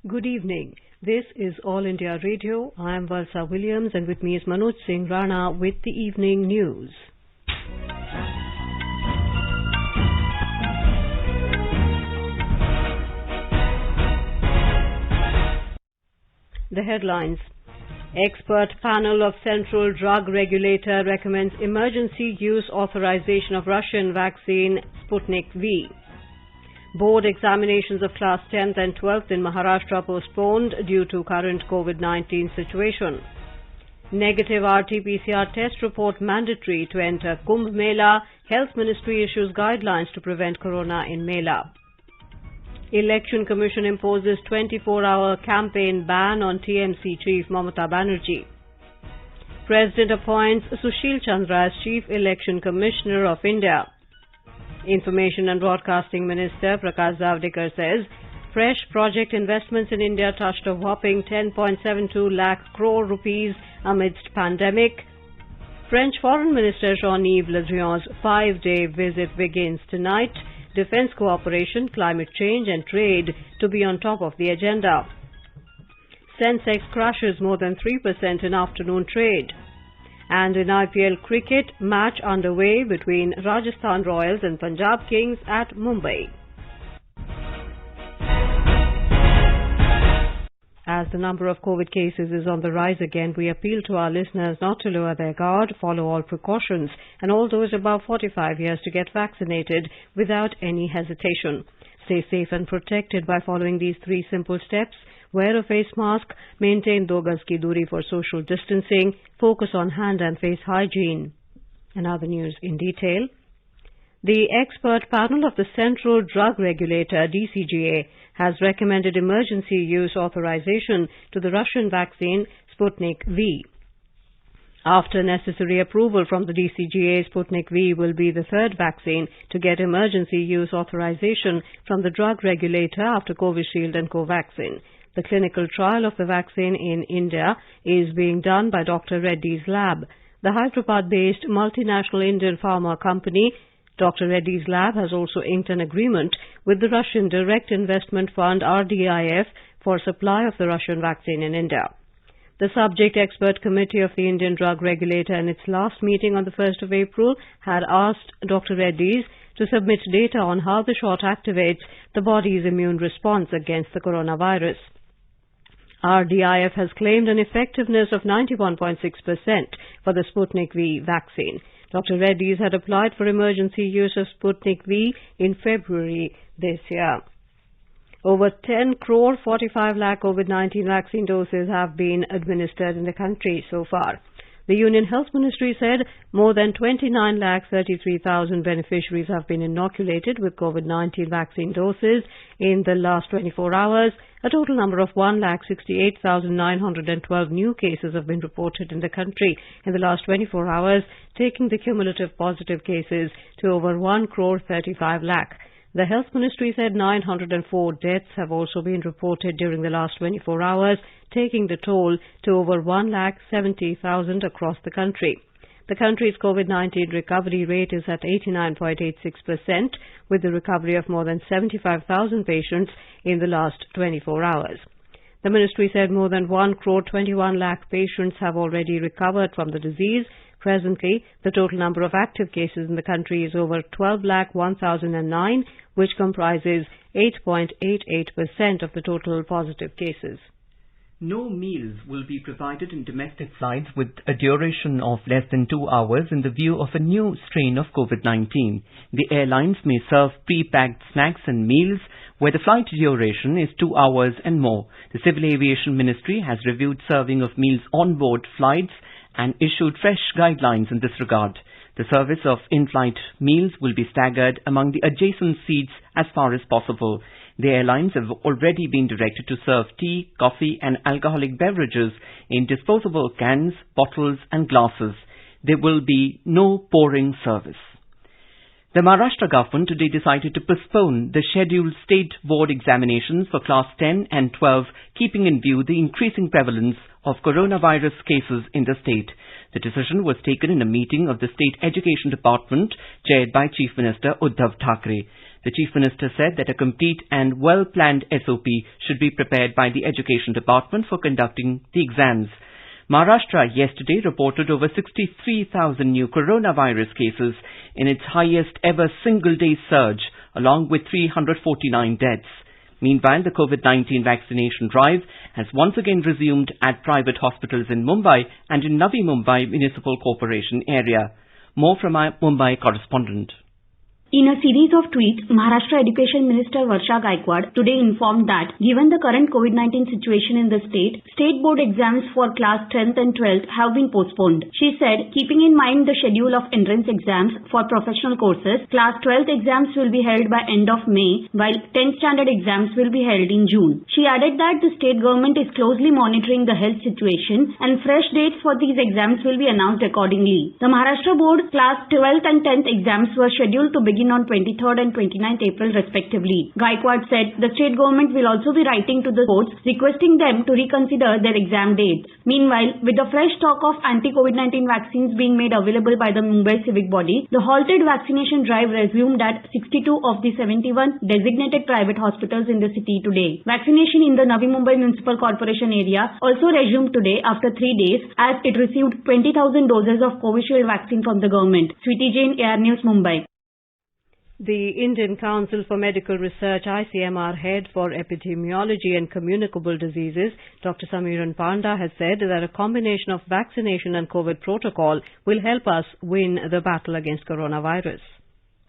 Good evening. This is All India Radio. I am Valsa Williams and with me is Manoj Singh Rana with the evening news. The headlines. Expert panel of Central Drug Regulator recommends emergency use authorization of Russian vaccine Sputnik V. Board examinations of class 10th and 12th in Maharashtra postponed due to current COVID-19 situation. Negative RT-PCR test report mandatory to enter Kumbh Mela. Health Ministry issues guidelines to prevent corona in Mela. Election Commission imposes 24-hour campaign ban on TMC Chief Mamata Banerjee. President appoints Sushil Chandra as Chief Election Commissioner of India. Information and Broadcasting Minister Prakash Javadekar says fresh project investments in India touched a whopping 10.72 lakh crore rupees amidst pandemic. French Foreign Minister Jean-Yves Le Drian's 5-day visit begins tonight. Defence cooperation, climate change and trade to be on top of the agenda. Sensex crashes more than 3% in afternoon trade. And in IPL cricket, match underway between Rajasthan Royals and Punjab Kings at Mumbai. As the number of COVID cases is on the rise again, we appeal to our listeners not to lower their guard, follow all precautions, and all those above 45 years to get vaccinated without any hesitation. Stay safe and protected by following these 3 simple steps. Wear a face mask, maintain 2 gaz ki duri for social distancing, focus on hand and face hygiene. And other news in detail. The expert panel of the Central Drug Regulator, DCGA, has recommended emergency use authorization to the Russian vaccine Sputnik V. After necessary approval from the DCGA, Sputnik V will be the 3rd vaccine to get emergency use authorization from the drug regulator after Covishield and Covaxin. The clinical trial of the vaccine in India is being done by Dr. Reddy's lab. The Hyderabad-based multinational Indian pharma company Dr. Reddy's lab has also inked an agreement with the Russian Direct Investment Fund RDIF for supply of the Russian vaccine in India. The subject expert committee of the Indian drug regulator in its last meeting on the 1st of April had asked Dr. Reddy's to submit data on how the shot activates the body's immune response against the coronavirus. RDIF has claimed an effectiveness of 91.6% for the Sputnik V vaccine. Dr. Reddy's had applied for emergency use of Sputnik V in February this year. Over 10 crore 45 lakh COVID-19 vaccine doses have been administered in the country so far. The Union Health Ministry said more than 29 lakh 33,000 beneficiaries have been inoculated with COVID-19 vaccine doses in the last 24 hours. A total number of 1 lakh 68,912 new cases have been reported in the country in the last 24 hours, taking the cumulative positive cases to over 1 crore 35 lakh. The Health Ministry said 904 deaths have also been reported during the last 24 hours, taking the toll to over 1,70,000 across the country. The country's COVID-19 recovery rate is at 89.86%, with the recovery of more than 75,000 patients in the last 24 hours. The ministry said more than 1 crore 21 lakh patients have already recovered from the disease. Presently, the total number of active cases in the country is over 12 lakh 1,009, which comprises 8.88% of the total positive cases. No meals will be provided in domestic flights with a duration of less than 2 hours in the view of a new strain of COVID-19. The airlines may serve pre-packed snacks and meals where the flight duration is 2 hours and more. The Civil Aviation Ministry has reviewed serving of meals on board flights and issued fresh guidelines in this regard. The service of in-flight meals will be staggered among the adjacent seats as far as possible. The airlines have already been directed to serve tea, coffee and alcoholic beverages in disposable cans, bottles and glasses. There will be no pouring service. The Maharashtra government today decided to postpone the scheduled state board examinations for class 10 and 12, keeping in view the increasing prevalence of coronavirus cases in the state. The decision was taken in a meeting of the State Education Department chaired by Chief Minister Uddhav Thackeray. The Chief Minister said that a complete and well-planned SOP should be prepared by the Education Department for conducting the exams. Maharashtra yesterday reported over 63,000 new coronavirus cases in its highest ever single-day surge, along with 349 deaths. Meanwhile, the COVID-19 vaccination drive has once again resumed at private hospitals in Mumbai and in Navi Mumbai Municipal Corporation area. More from our Mumbai correspondent. In a series of tweets, Maharashtra Education Minister Varsha Gaikwad today informed that given the current COVID-19 situation in the state board exams for class 10th and 12th have been postponed. She said, keeping in mind the schedule of entrance exams for professional courses, class 12th exams will be held by end of May, while 10th standard exams will be held in June. She added that the state government is closely monitoring the health situation and fresh dates for these exams will be announced accordingly. The Maharashtra board class 12th and 10th exams were scheduled to begin on 23rd and 29th April respectively. Gaikwad said the state government will also be writing to the boards requesting them to reconsider their exam dates. Meanwhile, with the fresh stock of anti-COVID-19 vaccines being made available by the Mumbai Civic Body, the halted vaccination drive resumed at 62 of the 71 designated private hospitals in the city today. Vaccination in the Navi Mumbai Municipal Corporation area also resumed today after 3 days as it received 20,000 doses of Covishield vaccine from the government. Sweetie Jain, AR News, Mumbai. The Indian Council for Medical Research ICMR head for epidemiology and communicable diseases, Dr. Samiran Panda, has said that a combination of vaccination and COVID protocol will help us win the battle against coronavirus.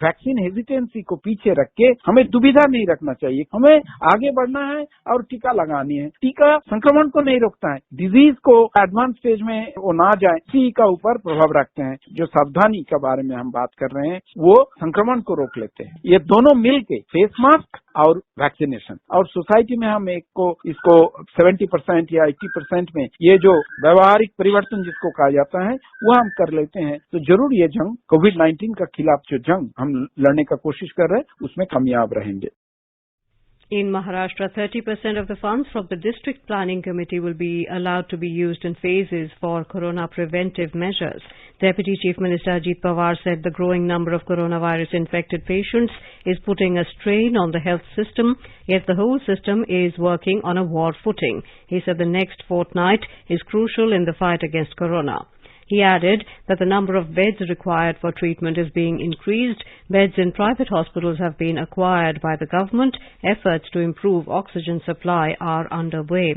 Vaccine hesitancy को पीछे रख के हमें दुविधा नहीं रखना चाहिए. हमें आगे बढ़ना है और टीका लगानी है. टीका संक्रमण को नहीं रोकता है, डिजीज को एडवांस स्टेज में वो ना जाए, इसी का ऊपर प्रभाव रखते हैं. जो सावधानी के बारे में हम बात कर रहे हैं वो संक्रमण को रोक लेते हैं. ये दोनों मिलके फेस मास्क और वैक्सीनेशन, और सोसाइटी में हम इसको 70% या 80% में ये जो व्यवहारिक परिवर्तन जिसको कहा जाता है वो हम कर लेते हैं तो जरूर ये जंग कोविड-19 का खिलाफ जो जंग हम लड़ने का कोशिश कर रहे हैं उसमें कामयाब रहेंगे. In Maharashtra, 30% of the funds from the District Planning Committee will be allowed to be used in phases for corona preventive measures. Deputy Chief Minister Ajit Pawar said the growing number of coronavirus infected patients is putting a strain on the health system, yet the whole system is working on a war footing. He said the next fortnight is crucial in the fight against corona. He added that the number of beds required for treatment is being increased. Beds in private hospitals have been acquired by the government. Efforts to improve oxygen supply are underway.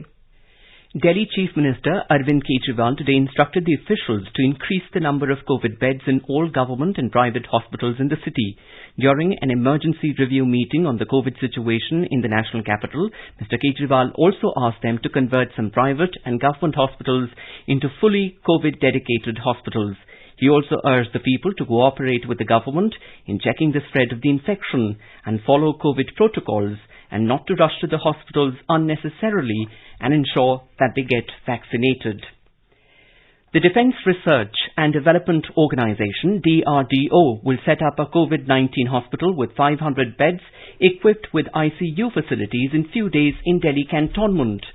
Delhi Chief Minister Arvind Kejriwal today instructed the officials to increase the number of COVID beds in all government and private hospitals in the city. During an emergency review meeting on the COVID situation in the national capital, Mr. Kejriwal also asked them to convert some private and government hospitals into fully COVID-dedicated hospitals. He also urged the people to cooperate with the government in checking the spread of the infection and follow COVID protocols and not to rush to the hospitals unnecessarily and ensure that they get vaccinated. The Defence Research and Development Organization, DRDO, will set up a COVID-19 hospital with 500 beds equipped with ICU facilities in few days in Delhi cantonment.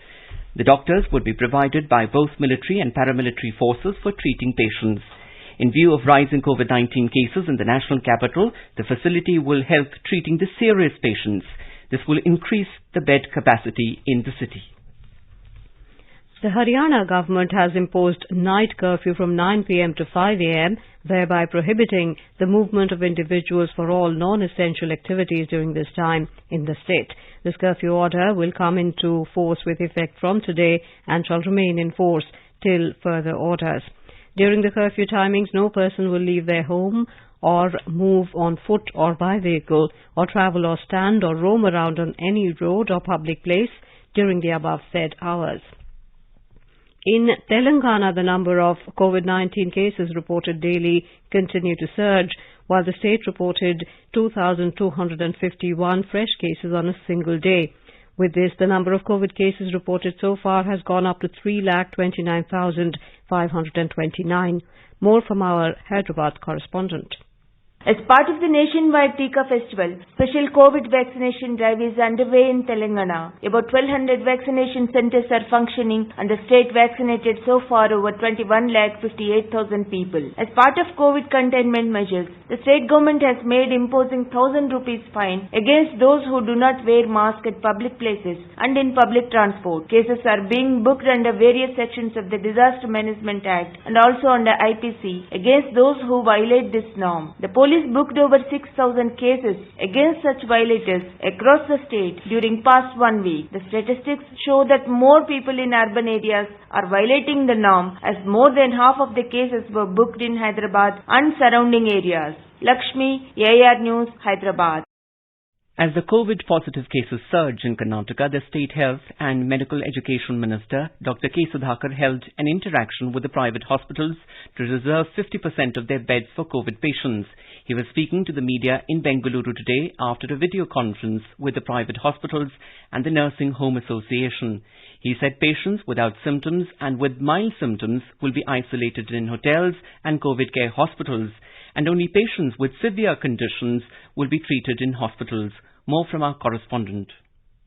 The doctors would be provided by both military and paramilitary forces for treating patients. In view of rising COVID-19 cases in the national capital, the facility will help treating the serious patients. This will increase the bed capacity in the city. The Haryana government has imposed night curfew from 9 p.m. to 5 a.m., thereby prohibiting the movement of individuals for all non-essential activities during this time in the state. This curfew order will come into force with effect from today and shall remain in force till further orders. During the curfew timings, no person will leave their home or move on foot or by vehicle or travel or stand or roam around on any road or public place during the above said hours. In Telangana, the number of COVID-19 cases reported daily continue to surge, while the state reported 2,251 fresh cases on a single day. With this, the number of COVID cases reported so far has gone up to 3,29,529. More from our Hyderabad correspondent. As part of the nationwide Tika Festival, special COVID vaccination drive is underway in Telangana. About 1,200 vaccination centers are functioning and the state vaccinated so far over 21,58,000 people. As part of COVID containment measures, the state government has made imposing 1,000 rupees fine against those who do not wear mask at public places and in public transport. Cases are being booked under various sections of the Disaster Management Act and also under IPC against those who violate this norm. The police booked over 6,000 cases against such violators across the state during past 1 week. The statistics show that more people in urban areas are violating the norm as more than half of the cases were booked in Hyderabad and surrounding areas. Lakshmi, AIR News, Hyderabad. As the COVID positive cases surge in Karnataka, the State Health and Medical Education Minister Dr. K. Sudhakar held an interaction with the private hospitals to reserve 50% of their beds for COVID patients. He was speaking to the media in Bengaluru today after a video conference with the private hospitals and the Nursing Home Association. He said patients without symptoms and with mild symptoms will be isolated in hotels and COVID care hospitals, and only patients with severe conditions will be treated in hospitals. More from our correspondent.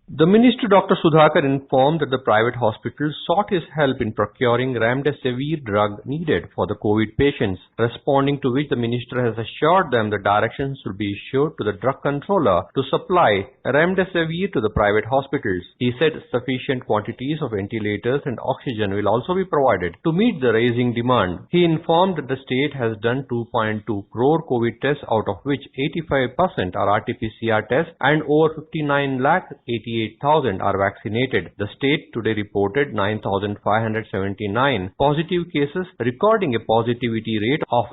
The Minister Dr. Sudhakar informed that the private hospitals sought his help in procuring remdesivir drug needed for the COVID patients, responding to which the Minister has assured them the directions will be issued to the drug controller to supply remdesivir to the private hospitals. He said sufficient quantities of ventilators and oxygen will also be provided to meet the rising demand. He informed that the state has done 2.2 crore COVID tests, out of which 85% are RT-PCR tests and over 59,88,000 are vaccinated. The state today reported 9,579 positive cases, recording a positivity rate of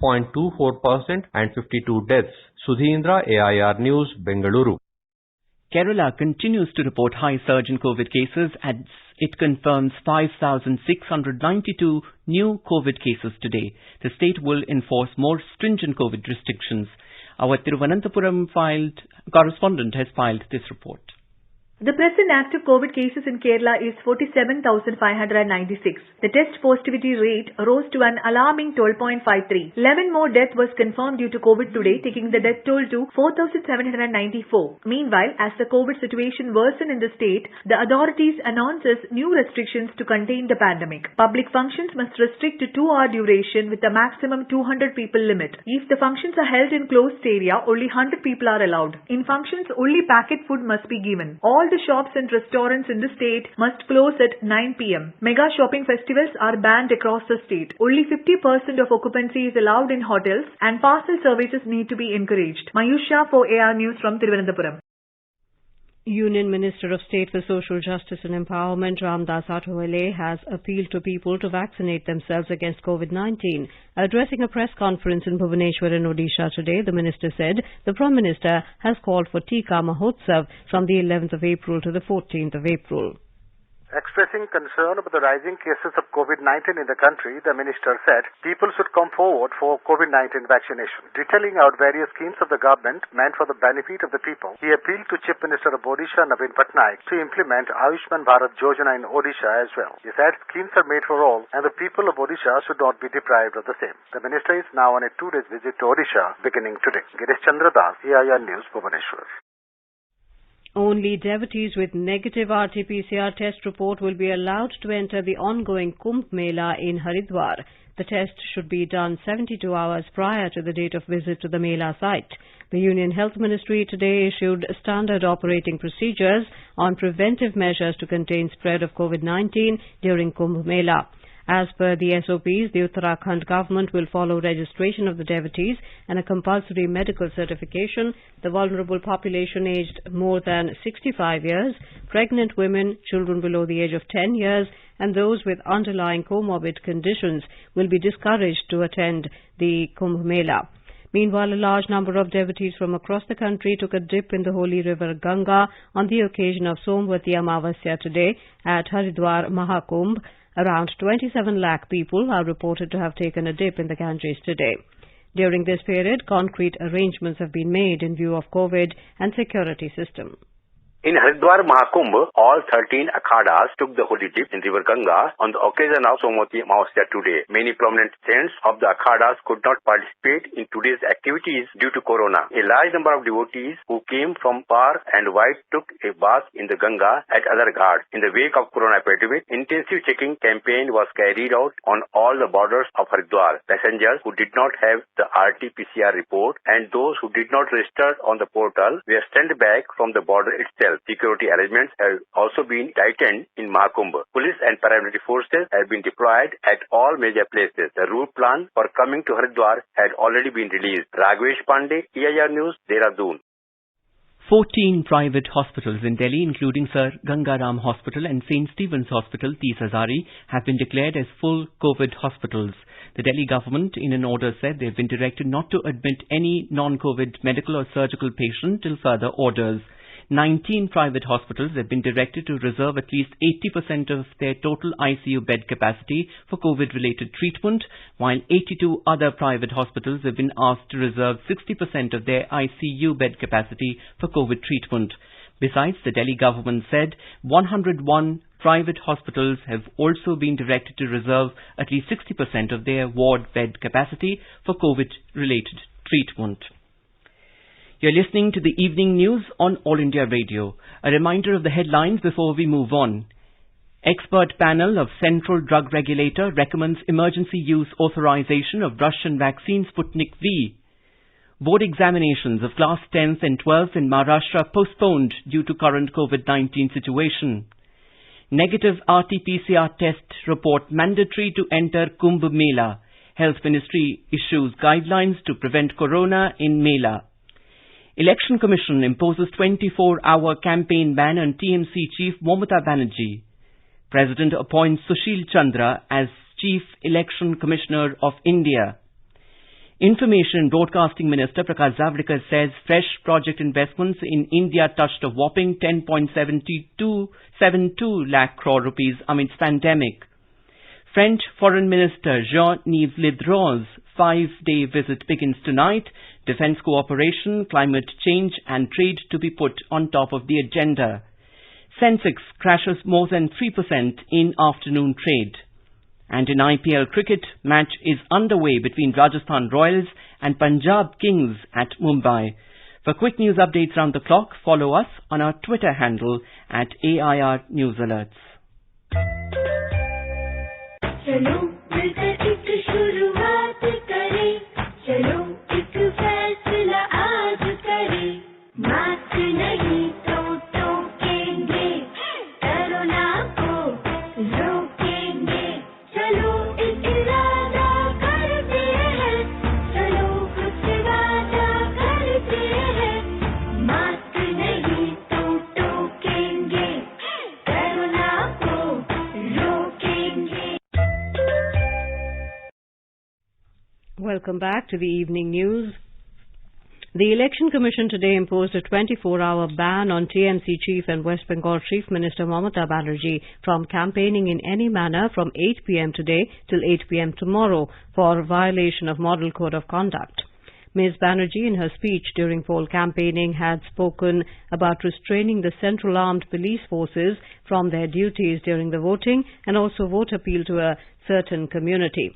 8.24% and 52 deaths. Sudhindra, AIR News, Bengaluru. Kerala continues to report high surge in COVID cases as it confirms 5,692 new COVID cases today. The state will enforce more stringent COVID restrictions. Our Thiruvananthapuram correspondent has filed this report. The present active COVID cases in Kerala is 47,596. The test positivity rate rose to an alarming 12.53. 11 more deaths was confirmed due to COVID today, taking the death toll to 4,794. Meanwhile, as the COVID situation worsened in the state, the authorities announces new restrictions to contain the pandemic. Public functions must restrict to 2-hour duration with a maximum 200 people limit. If the functions are held in closed area, only 100 people are allowed. In functions, only packet food must be given. All the shops and restaurants in the state must close at 9 p.m. Mega shopping festivals are banned across the state. Only 50% of occupancy is allowed in hotels and parcel services need to be encouraged. Mayusha for AR News from Thiruvananthapuram. Union Minister of State for Social Justice and Empowerment Ramdas Athawale has appealed to people to vaccinate themselves against COVID-19. Addressing a press conference in Bhubaneswar in Odisha today, the minister said the Prime Minister has called for Tika Mahotsav from the 11th of April to the 14th of April. Expressing concern about the rising cases of COVID-19 in the country, the minister said people should come forward for COVID-19 vaccination. Detailing out various schemes of the government meant for the benefit of the people, he appealed to Chief Minister of Odisha, Naveen Patnaik, to implement Ayushman Bharat Yojana in Odisha as well. He said schemes are made for all and the people of Odisha should not be deprived of the same. The minister is now on a 2-day visit to Odisha beginning today. Girish Chandra Das, AIR News, Bhubaneswar. Only devotees with negative RT-PCR test report will be allowed to enter the ongoing Kumbh Mela in Haridwar. The test should be done 72 hours prior to the date of visit to the Mela site. The Union Health Ministry today issued standard operating procedures on preventive measures to contain spread of COVID-19 during Kumbh Mela. As per the SOPs, the Uttarakhand government will follow registration of the devotees and a compulsory medical certification, the vulnerable population aged more than 65 years, pregnant women, children below the age of 10 years, and those with underlying comorbid conditions will be discouraged to attend the Kumbh Mela. Meanwhile, a large number of devotees from across the country took a dip in the holy river Ganga on the occasion of Somvati Amavasya today at Haridwar Mahakumbh. Around 27 lakh people are reported to have taken a dip in the Ganges today. During this period, concrete arrangements have been made in view of COVID and security system. In Haridwar Mahakumbh, all 13 akhadas took the holy dip in river Ganga on the occasion of Somawati Amavasya today. Many prominent saints of the akhadas could not participate in today's activities due to corona. A large number of devotees who came from far and wide took a bath in the Ganga at other ghats. In the wake of corona epidemic, intensive checking campaign was carried out on all the borders of Haridwar. Passengers who did not have the RT-PCR report and those who did not register on the portal were sent back from the border itself. Security arrangements have also been tightened in Mahakumbh. Police and paramilitary forces have been deployed at all major places. The route plan for coming to Haridwar had already been released. Raghavesh Pandey, EIR News, Dehradun. 14 private hospitals in Delhi, including Sir Gangaram Hospital and St. Stephen's Hospital, Tees Hazari, have been declared as full COVID hospitals. The Delhi government, in an order, said they have been directed not to admit any non-COVID medical or surgical patient till further orders. 19 private hospitals have been directed to reserve at least 80% of their total ICU bed capacity for COVID-related treatment, while 82 other private hospitals have been asked to reserve 60% of their ICU bed capacity for COVID treatment. Besides, the Delhi government said 101 private hospitals have also been directed to reserve at least 60% of their ward bed capacity for COVID-related treatment. You're listening to the evening news on All India Radio. A reminder of the headlines before we move on. Expert panel of Central Drug Regulator recommends emergency use authorization of Russian vaccine Sputnik V. Board examinations of class 10th and 12th in Maharashtra postponed due to current COVID-19 situation. Negative RT-PCR test report mandatory to enter Kumbh Mela. Health Ministry issues guidelines to prevent corona in Mela. Election Commission imposes 24-hour campaign ban on TMC Chief Mamata Banerjee. President appoints Sushil Chandra as Chief Election Commissioner of India. Information and Broadcasting Minister Prakash Javadekar says fresh project investments in India touched a whopping 10.72 lakh crore rupees amidst pandemic. French Foreign Minister Jean-Yves Le Drian's 5-day visit begins tonight. Defence cooperation, climate change and trade to be put on top of the agenda. Sensex crashes more than 3% in afternoon trade. And in IPL cricket, match is underway between Rajasthan Royals and Punjab Kings at Mumbai. For quick news updates round the clock, follow us on our Twitter handle at AIR News Alerts. चलो मिलकर एक शुरुआत करें, चलो एक फैसला आज करें, मास्क नहीं तो टोकेंगे, कोरोना को रोकेंगे, चलो एक इरादा करते हैं, चलो कुछ वादा करते हैं, मास्क नहीं तो टोकेंगे, कोरोना को रोकेंगे. Welcome back to the evening news. The Election Commission today imposed a 24-hour ban on TMC Chief and West Bengal Chief Minister Mamata Banerjee from campaigning in any manner from 8 p.m. today till 8 p.m. tomorrow for violation of Model Code of Conduct. Ms. Banerjee, in her speech during poll campaigning, had spoken about restraining the Central Armed Police Forces from their duties during the voting and also vote appeal to a certain community.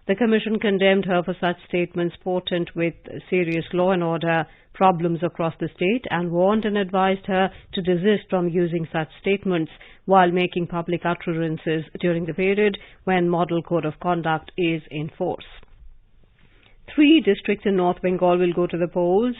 The Commission condemned her for such statements portent with serious law and order problems across the state and warned and advised her to desist from using such statements while making public utterances during the period when Model Code of Conduct is in force. 3 districts in North Bengal will go to the polls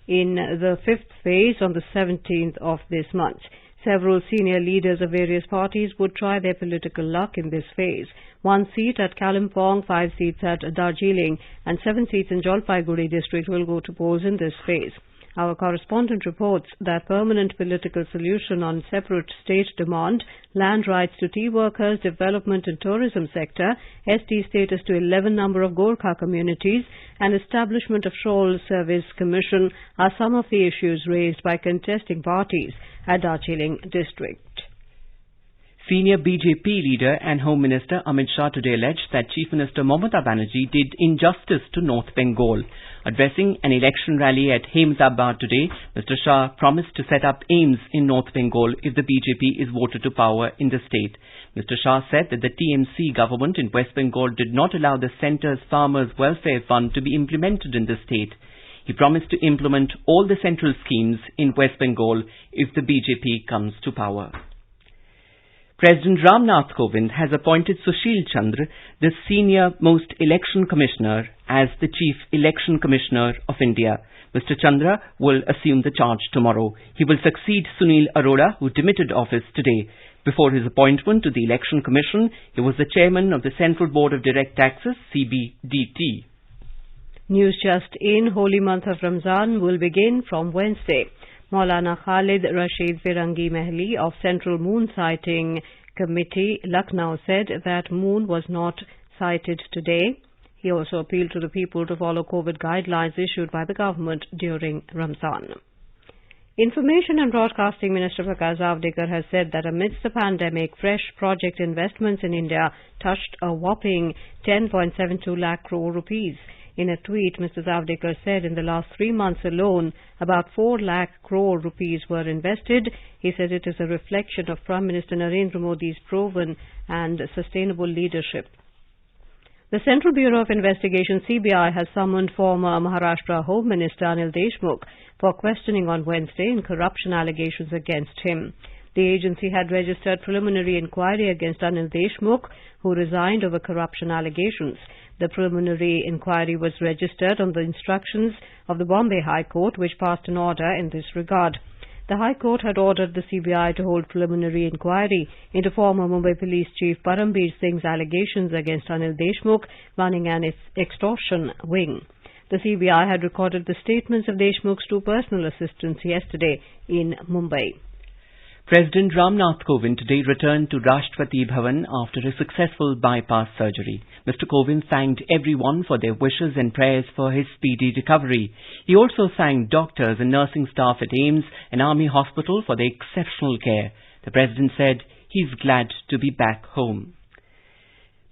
in the 5th phase on the 17th of this month. Several senior leaders of various parties would try their political luck in this phase. 1 seat at Kalimpong, 5 seats at Darjeeling and 7 seats in Jalpaiguri district will go to polls in this phase. Our correspondent reports that permanent political solution on separate state demand, land rights to tea workers, development and tourism sector, ST status to 11 number of Gorkha communities and establishment of Shoal Service Commission are some of the issues raised by contesting parties at Darjeeling district. Senior BJP leader and Home Minister Amit Shah today alleged that Chief Minister Mamata Banerjee did injustice to North Bengal. Addressing an election rally at Hemdabad today, Mr. Shah promised to set up AIMS in North Bengal if the BJP is voted to power in the state. Mr. Shah said that the TMC government in West Bengal did not allow the centre's Farmers Welfare Fund to be implemented in the state. He promised to implement all the central schemes in West Bengal if the BJP comes to power. President Ramnath Kovind has appointed Sushil Chandra, the senior most election commissioner, as the Chief Election Commissioner of India. Mr. Chandra will assume the charge tomorrow. He will succeed Sunil Arora, who demitted office today. Before his appointment to the Election Commission, he was the chairman of the Central Board of Direct Taxes, CBDT. News just in, holy month of Ramzan will begin from Wednesday. Maulana Khalid Rashid Firangi Mehli of Central Moon Sighting Committee, Lucknow, said that moon was not sighted today. He also appealed to the people to follow COVID guidelines issued by the government during Ramzan. Information and Broadcasting Minister Prakash Javadekar has said that amidst the pandemic, fresh project investments in India touched a whopping 10.72 lakh crore rupees. In a tweet, Mr. Javadekar said in the last 3 months alone, about 4 lakh crore rupees were invested. He said it is a reflection of Prime Minister Narendra Modi's proven and sustainable leadership. The Central Bureau of Investigation, CBI, has summoned former Maharashtra Home Minister Anil Deshmukh for questioning on Wednesday in corruption allegations against him. The agency had registered preliminary inquiry against Anil Deshmukh, who resigned over corruption allegations. The preliminary inquiry was registered on the instructions of the Bombay High Court, which passed an order in this regard. The High Court had ordered the CBI to hold preliminary inquiry into former Mumbai Police Chief Parambir Singh's allegations against Anil Deshmukh running an extortion wing. The CBI had recorded the statements of Deshmukh's two personal assistants yesterday in Mumbai. President Ramnath Kovind today returned to Rashtrapati Bhavan after a successful bypass surgery. Mr. Kovind thanked everyone for their wishes and prayers for his speedy recovery. He also thanked doctors and nursing staff at AIMS, an army hospital, for their exceptional care. The President said he's glad to be back home.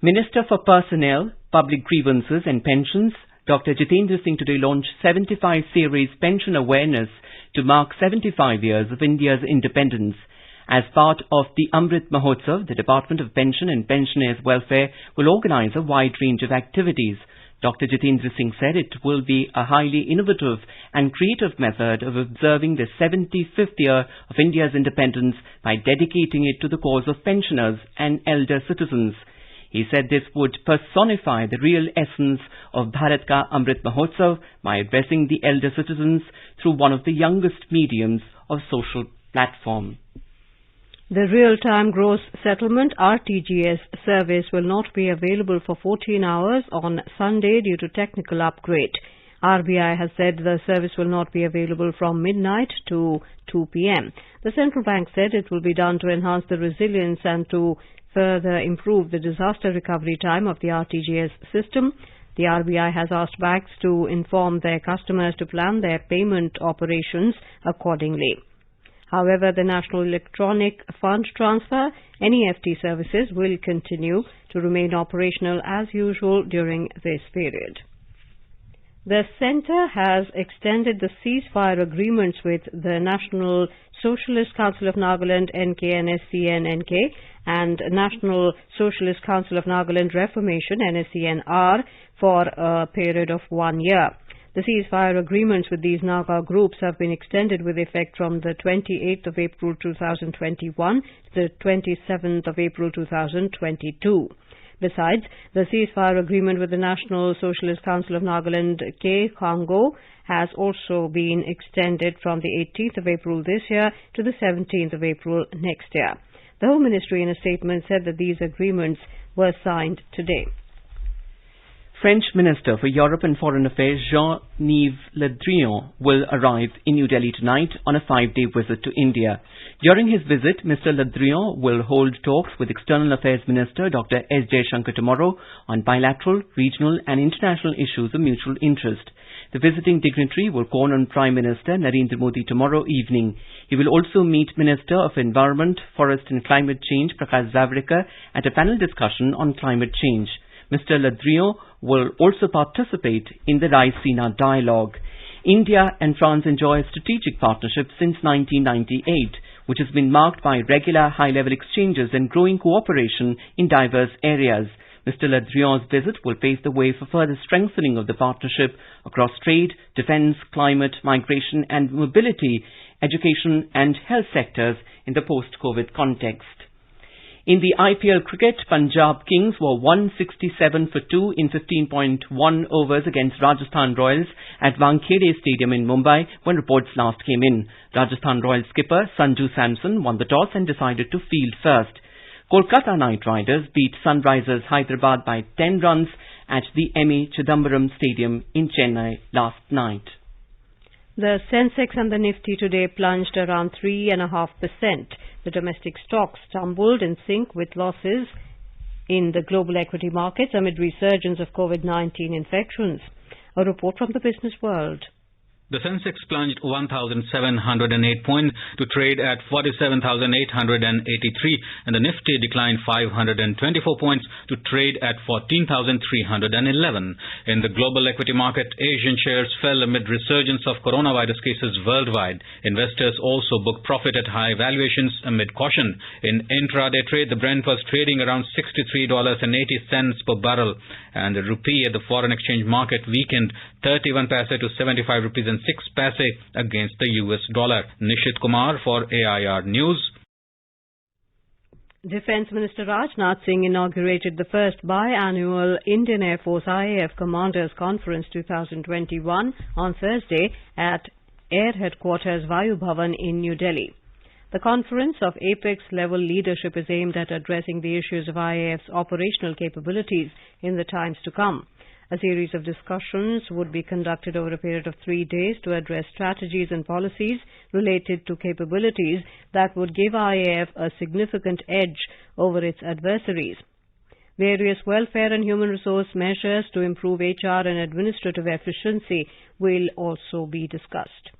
Minister for Personnel, Public Grievances and Pensions, Dr. Jitendra Singh today launched 75 Series Pension Awareness to mark 75 years of India's independence. As part of the Amrit Mahotsav, the Department of Pension and Pensioners' Welfare will organize a wide range of activities. Dr. Jitendra Singh said it will be a highly innovative and creative method of observing the 75th year of India's independence by dedicating it to the cause of pensioners and elder citizens. He said this would personify the real essence of Bharat Ka Amrit Mahotsav by addressing the elder citizens through one of the youngest mediums of social platform. The Real-Time Gross Settlement (RTGS) service will not be available for 14 hours on Sunday due to technical upgrade. RBI has said the service will not be available from midnight to 2 p.m. The central bank said it will be done to enhance the resilience and to further improve the disaster recovery time of the RTGS system. The RBI has asked banks to inform their customers to plan their payment operations accordingly. However, the National Electronic Fund Transfer (NEFT) services will continue to remain operational as usual during this period. The Centre has extended the ceasefire agreements with the National Socialist Council of Nagaland (NKNSCN-NK) and National Socialist Council of Nagaland Reformation (NSCN-R) for a period of 1 year. The ceasefire agreements with these Naga groups have been extended with effect from the 28th of April 2021 to the 27th of April 2022. Besides, the ceasefire agreement with the National Socialist Council of Nagaland K. Congo has also been extended from the 18th of April this year to the 17th of April next year. The Home Ministry in a statement said that these agreements were signed today. French Minister for Europe and Foreign Affairs Jean-Yves Le Drian will arrive in New Delhi tonight on a 5-day visit to India. During his visit, Mr. Le Drian will hold talks with External Affairs Minister Dr. S. Jaishankar tomorrow on bilateral, regional and international issues of mutual interest. The visiting dignitary will call on Prime Minister Narendra Modi tomorrow evening. He will also meet Minister of Environment, Forest and Climate Change Prakash Javadekar at a panel discussion on climate change. Mr. Le Drian will also participate in the Raisina dialogue. India and France enjoy a strategic partnership since 1998, which has been marked by regular high-level exchanges and growing cooperation in diverse areas. Mr. Le Drian's visit will pave the way for further strengthening of the partnership across trade, defence, climate, migration and mobility, education and health sectors in the post-COVID context. In the IPL cricket, Punjab Kings were 167 for 2 in 15.1 overs against Rajasthan Royals at Wankhede Stadium in Mumbai when reports last came in. Rajasthan Royals skipper Sanju Samson won the toss and decided to field first. Kolkata Knight Riders beat Sunrisers Hyderabad by 10 runs at the M.A. Chidambaram Stadium in Chennai last night. The Sensex and the Nifty today plunged around 3.5%. The domestic stocks tumbled in sync with losses in the global equity markets amid resurgence of COVID-19 infections. A report from the Business World. The Sensex plunged 1,708 points to trade at 47,883 and the Nifty declined 524 points to trade at 14,311. In the global equity market, Asian shares fell amid resurgence of coronavirus cases worldwide. Investors also booked profit at high valuations amid caution. In intraday trade, the Brent was trading around $63.80 per barrel and the rupee at the foreign exchange market weakened 31 paise to 75 rupees and 6 paise against the US dollar. Nishit Kumar for AIR News. Defence Minister Rajnath Singh inaugurated the first biannual Indian Air Force IAF Commanders Conference 2021 on Thursday at Air Headquarters Vayu Bhavan in New Delhi. The conference of apex-level leadership is aimed at addressing the issues of IAF's operational capabilities in the times to come. A series of discussions would be conducted over a period of 3 days to address strategies and policies related to capabilities that would give IAF a significant edge over its adversaries. Various welfare and human resource measures to improve HR and administrative efficiency will also be discussed.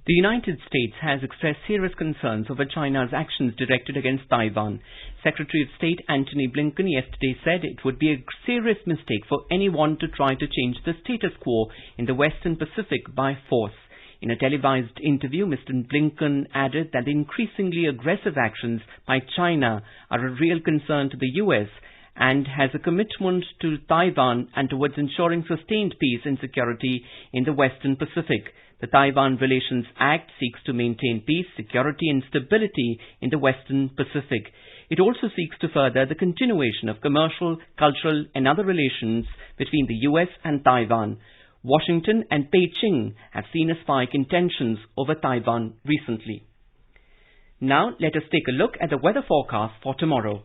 The United States has expressed serious concerns over China's actions directed against Taiwan. Secretary of State Antony Blinken yesterday said it would be a serious mistake for anyone to try to change the status quo in the Western Pacific by force. In a televised interview, Mr. Blinken added that the increasingly aggressive actions by China are a real concern to the U.S. and has a commitment to Taiwan and towards ensuring sustained peace and security in the Western Pacific. The Taiwan Relations Act seeks to maintain peace, security and stability in the Western Pacific. It also seeks to further the continuation of commercial, cultural and other relations between the US and Taiwan. Washington and Beijing have seen a spike in tensions over Taiwan recently. Now let us take a look at the weather forecast for tomorrow.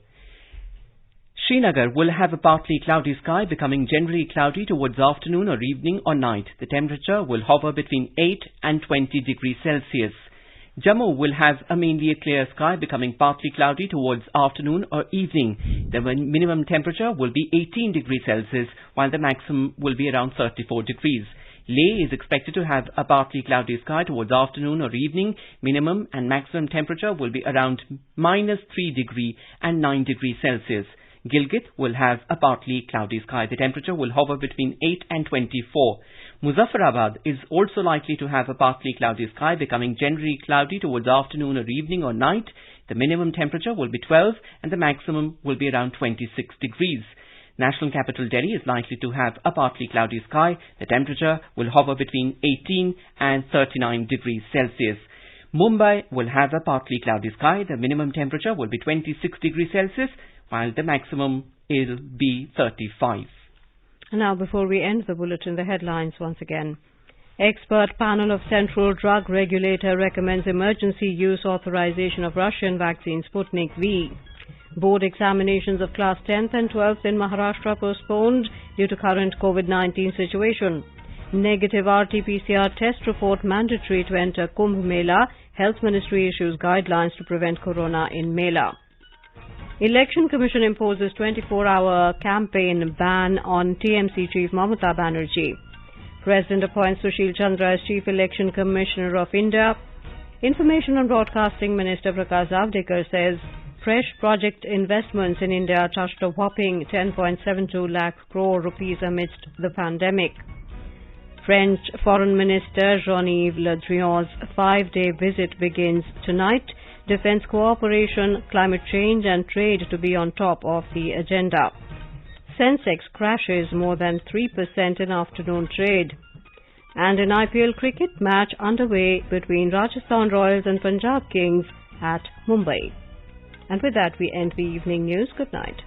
Srinagar will have a partly cloudy sky, becoming generally cloudy towards afternoon or evening or night. The temperature will hover between 8 and 20 degrees Celsius. Jammu will have a mainly clear sky, becoming partly cloudy towards afternoon or evening. The minimum temperature will be 18 degrees Celsius, while the maximum will be around 34 degrees. Leh is expected to have a partly cloudy sky towards afternoon or evening. Minimum and maximum temperature will be around -3 degrees and 9 degrees Celsius. Gilgit will have a partly cloudy sky. The temperature will hover between 8 and 24. Muzaffarabad is also likely to have a partly cloudy sky, becoming generally cloudy towards afternoon or evening or night. The minimum temperature will be 12 and the maximum will be around 26 degrees. National capital Delhi is likely to have a partly cloudy sky. The temperature will hover between 18 and 39 degrees Celsius. Mumbai will have a partly cloudy sky. The minimum temperature will be 26 degrees Celsius, while the maximum will be 35. Now, before we end the bulletin, the headlines once again. Expert panel of Central Drug Regulator recommends emergency use authorization of Russian vaccine Sputnik V. Board examinations of class 10th and 12th in Maharashtra postponed due to current COVID-19 situation. Negative RT-PCR test report mandatory to enter Kumbh Mela. Health Ministry issues guidelines to prevent corona in Mela. Election Commission imposes 24-hour campaign ban on TMC Chief Mamata Banerjee. President appoints Sushil Chandra as Chief Election Commissioner of India. Information and Broadcasting Minister Prakash Javadekar says Fresh project investments in India touched a whopping 10.72 lakh crore rupees amidst the pandemic. French Foreign Minister Jean-Yves Le Drian's 5-day visit begins tonight. Defence cooperation, climate change and trade to be on top of the agenda. Sensex crashes more than 3% in afternoon trade. And in IPL cricket, match underway between Rajasthan Royals and Punjab Kings at Mumbai. And with that, we end the evening news. Good night.